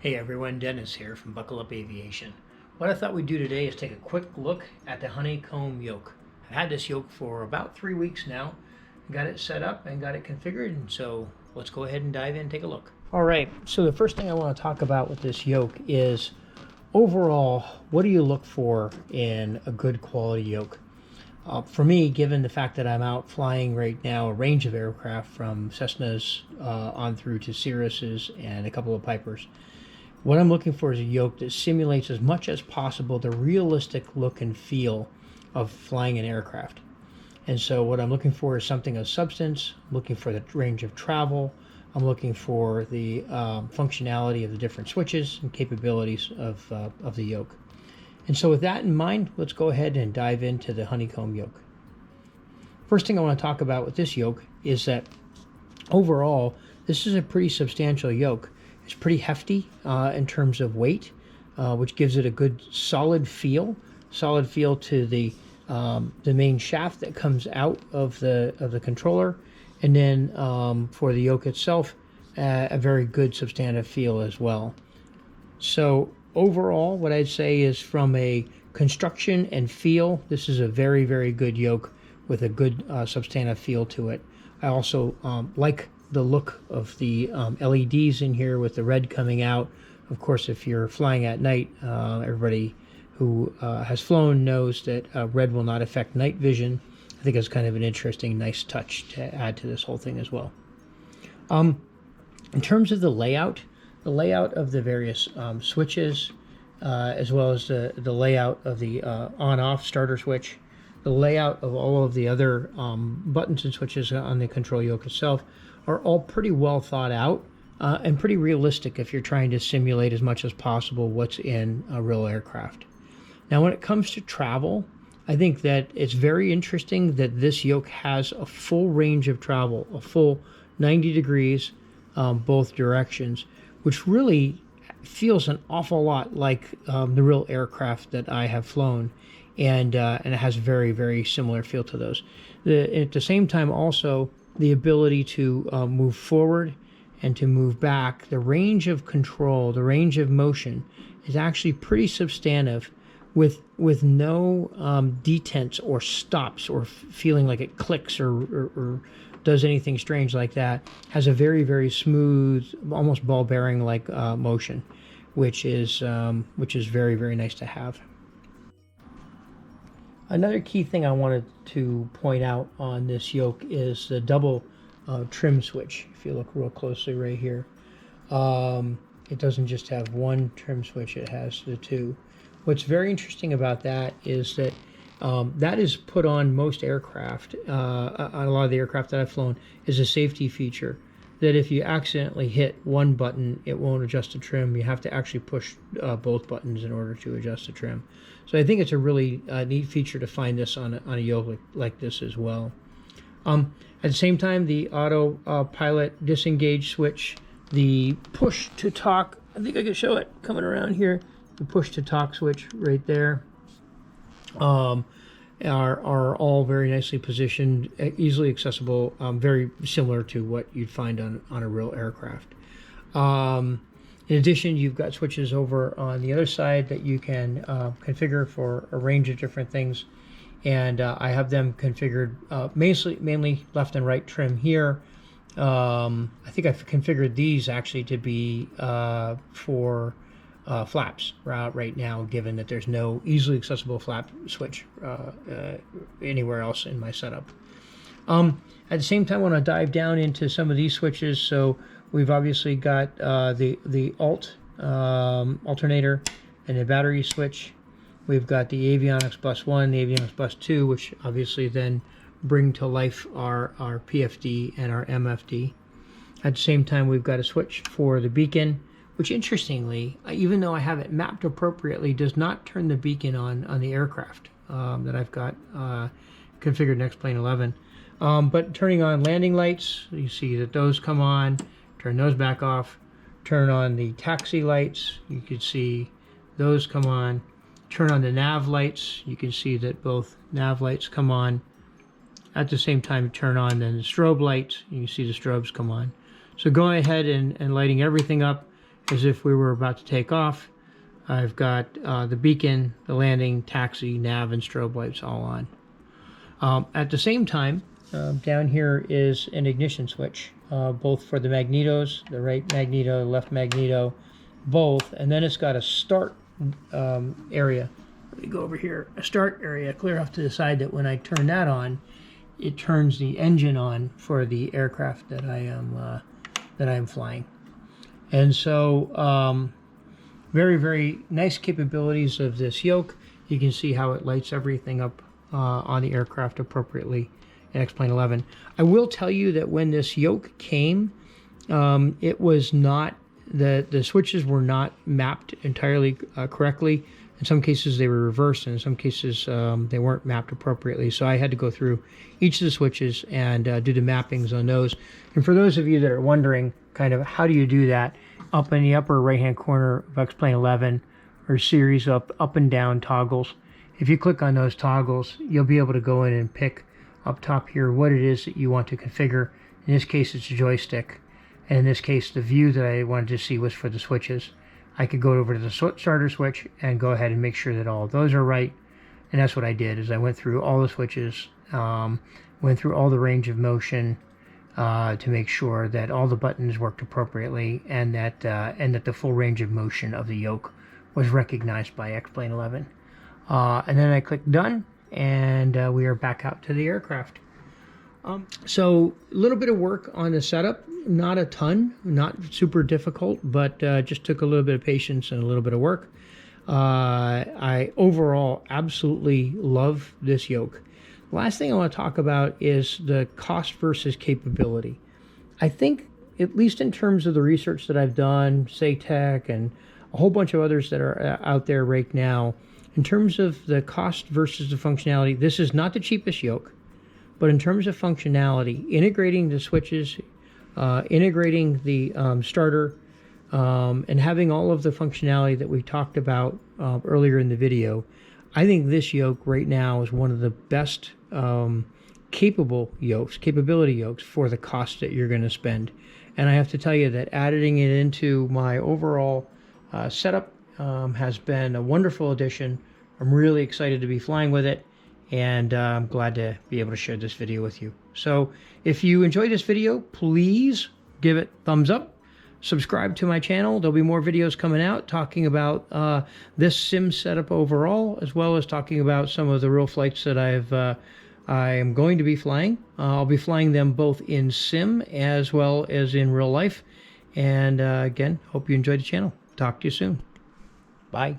Hey everyone, Dennis here from Buckle Up Aviation. What I thought we'd do today is take a quick look at the Honeycomb Yoke. I've had this yoke for about 3 weeks now. Got it set up and got it configured, and so let's go ahead and dive in and take a look. All right, so the first thing I want to talk about with this yoke is overall, what do you look for in a good quality yoke? For me, given the fact that I'm out flying right now a range of aircraft from Cessnas on through to Cirruses and a couple of Pipers, what I'm looking for is a yoke that simulates as much as possible the realistic look and feel of flying an aircraft. And so what I'm looking for is something of substance. I'm looking for the range of travel. I'm looking for the functionality of the different switches and capabilities of the yoke. And so with that in mind, let's go ahead and dive into the Honeycomb Yoke. First thing I want to talk about with this yoke is that overall, this is a pretty substantial yoke. It's pretty hefty in terms of weight, which gives it a good solid feel to the main shaft that comes out of the controller, and then for the yoke itself, a very good substantive feel as well. So overall, what I'd say is from a construction and feel, this is a very, very good yoke with a good substantive feel to it. I also like the look of the LEDs in here with the red coming out. Of course, if you're flying at night, everybody who has flown knows that red will not affect night vision. I think it's kind of an interesting, nice touch to add to this whole thing as well. In terms of the layout of the various switches, as well as the layout of the on-off starter switch, the layout of all of the other buttons and switches on the control yoke itself are all pretty well thought out and pretty realistic if you're trying to simulate as much as possible what's in a real aircraft. Now, when it comes to travel, I think that it's very interesting that this yoke has a full range of travel, a full 90 degrees both directions, which really feels an awful lot like the real aircraft that I have flown, and it has very, very similar feel to those. At the same time, also the ability to move forward and to move back, the range of control, the range of motion is actually pretty substantive, with no detents or stops or feeling like it clicks or does anything strange like that. Has a very, very smooth, almost ball bearing like motion, which is very, very nice to have. Another key thing I wanted to point out on this yoke is the double trim switch. If you look real closely right here, it doesn't just have one trim switch, it has the two. What's very interesting about that is that that is put on most aircraft, on a lot of the aircraft that I've flown, is a safety feature, that if you accidentally hit one button, it won't adjust the trim. You have to actually push both buttons in order to adjust the trim. So I think it's a really neat feature to find this on a yoke like this as well. At the same time, the auto pilot disengage switch, the push to talk, I think I can show it coming around here, the push to talk switch right there, are all very nicely positioned, easily accessible, very similar to what you'd find on a real aircraft. In addition, you've got switches over on the other side that you can configure for a range of different things, and I have them configured mainly left and right trim here. I think I've configured these actually to be for flaps right now, given that there's no easily accessible flap switch anywhere else in my setup. At the same time, I want to dive down into some of these switches. So we've obviously got the alternator and the battery switch. We've got the avionics bus 1, the avionics bus 2, which obviously then bring to life our PFD and our MFD. At the same time, we've got a switch for the beacon, which interestingly, even though I have it mapped appropriately, does not turn the beacon on the aircraft that I've got configured in X-Plane 11. But turning on landing lights, you see that those come on, turn those back off. Turn on the taxi lights, you can see those come on. Turn on the nav lights, you can see that both nav lights come on. At the same time, turn on then the strobe lights, you can see the strobes come on. So going ahead and lighting everything up, as if we were about to take off. I've got the beacon, the landing, taxi, nav, and strobe lights all on. At the same time, down here is an ignition switch, both for the magnetos, the right magneto, left magneto, both. And then it's got a start area. Let me go over here. A start area clear off to the side that when I turn that on, it turns the engine on for the aircraft that I am flying. And so very, very nice capabilities of this yoke. You can see how it lights everything up on the aircraft appropriately in X-Plane 11. I will tell you that when this yoke came, it was not, the switches were not mapped entirely correctly. In some cases they were reversed, and in some cases they weren't mapped appropriately. So I had to go through each of the switches and do the mappings on those. And for those of you that are wondering kind of how do you do that, up in the upper right hand corner of X-Plane 11 are a series of up and down toggles. If you click on those toggles, you'll be able to go in and pick up top here what it is that you want to configure. In this case it's a joystick, and in this case the view that I wanted to see was for the switches. I could go over to the starter switch and go ahead and make sure that all of those are right, and that's what I did. Is I went through all the switches, went through all the range of motion to make sure that all the buttons worked appropriately, and that the full range of motion of the yoke was recognized by X-Plane 11. And then I clicked done, and we are back out to the aircraft. So a little bit of work on the setup, not a ton, not super difficult, but just took a little bit of patience and a little bit of work. I overall absolutely love this yoke. Last thing I want to talk about is the cost versus capability. I think, at least in terms of the research that I've done, SayTech and a whole bunch of others that are out there right now, in terms of the cost versus the functionality, this is not the cheapest yoke, but in terms of functionality, integrating the switches, integrating the starter, and having all of the functionality that we talked about earlier in the video, I think this yoke right now is one of the best capability yokes for the cost that you're going to spend. And I have to tell you that adding it into my overall setup has been a wonderful addition. I'm really excited to be flying with it, and I'm glad to be able to share this video with you. So if you enjoyed this video, please give it thumbs up. Subscribe to my channel. There'll be more videos coming out talking about this sim setup overall, as well as talking about some of the real flights that I am going to be flying. I'll be flying them both in sim as well as in real life. And again, hope you enjoyed the channel. Talk to you soon. Bye.